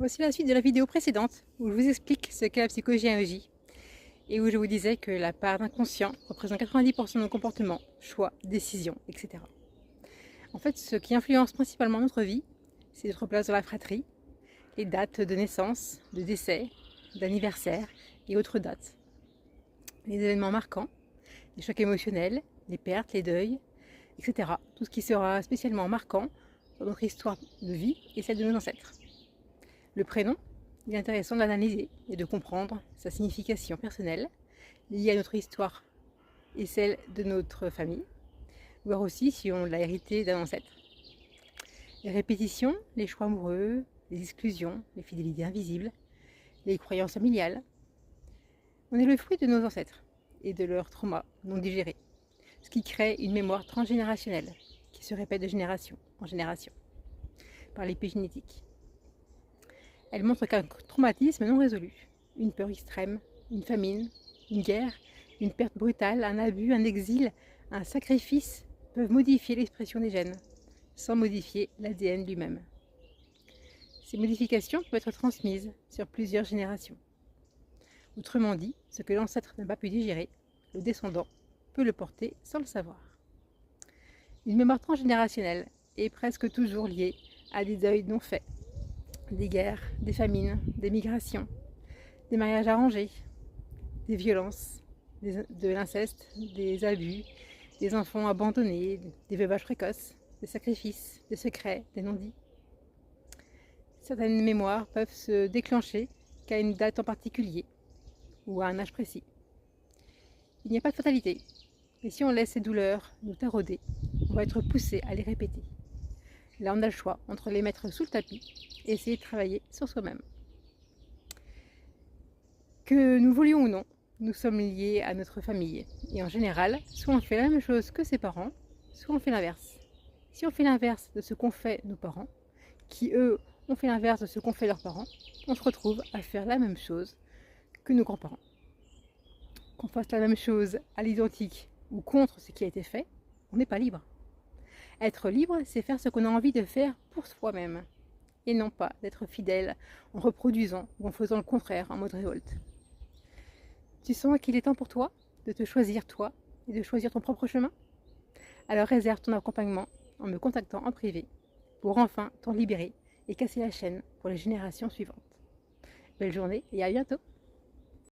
Voici la suite de la vidéo précédente où je vous explique ce qu'est la psychologie AEJ et où je vous disais que la part d'inconscient représente 90% de nos comportements, choix, décisions, etc. En fait, ce qui influence principalement notre vie, c'est notre place dans la fratrie, les dates de naissance, de décès, d'anniversaire et autres dates. Les événements marquants, les chocs émotionnels, les pertes, les deuils, etc. Tout ce qui sera spécialement marquant dans notre histoire de vie et celle de nos ancêtres. Le prénom, il est intéressant de l'analyser et de comprendre sa signification personnelle liée à notre histoire et celle de notre famille, voir aussi si on l'a hérité d'un ancêtre. Les répétitions, les choix amoureux, les exclusions, les fidélités invisibles, les croyances familiales. On est le fruit de nos ancêtres et de leurs traumas non digérés, ce qui crée une mémoire transgénérationnelle qui se répète de génération en génération par l'épigénétique. Elle montre qu'un traumatisme non résolu, une peur extrême, une famine, une guerre, une perte brutale, un abus, un exil, un sacrifice peuvent modifier l'expression des gènes, sans modifier l'ADN lui-même. Ces modifications peuvent être transmises sur plusieurs générations. Autrement dit, ce que l'ancêtre n'a pas pu digérer, le descendant peut le porter sans le savoir. Une mémoire transgénérationnelle est presque toujours liée à des deuils non faits, des guerres, des famines, des migrations, des mariages arrangés, des violences, de l'inceste, des abus, des enfants abandonnés, des veuvages précoces, des sacrifices, des secrets, des non-dits. Certaines mémoires peuvent se déclencher qu'à une date en particulier ou à un âge précis. Il n'y a pas de fatalité, mais si on laisse ces douleurs nous tarauder, on va être poussé à les répéter. Là, on a le choix entre les mettre sous le tapis et essayer de travailler sur soi-même. Que nous voulions ou non, nous sommes liés à notre famille. Et en général, soit on fait la même chose que ses parents, soit on fait l'inverse. Si on fait l'inverse de ce qu'ont fait nos parents, qui eux ont fait l'inverse de ce qu'ont fait leurs parents, on se retrouve à faire la même chose que nos grands-parents. Qu'on fasse la même chose à l'identique ou contre ce qui a été fait, on n'est pas libre. Être libre, c'est faire ce qu'on a envie de faire pour soi-même, et non pas d'être fidèle en reproduisant ou en faisant le contraire en mode révolte. Tu sens qu'il est temps pour toi de te choisir toi et de choisir ton propre chemin? Alors réserve ton accompagnement en me contactant en privé pour enfin t'en libérer et casser la chaîne pour les générations suivantes. Belle journée et à bientôt!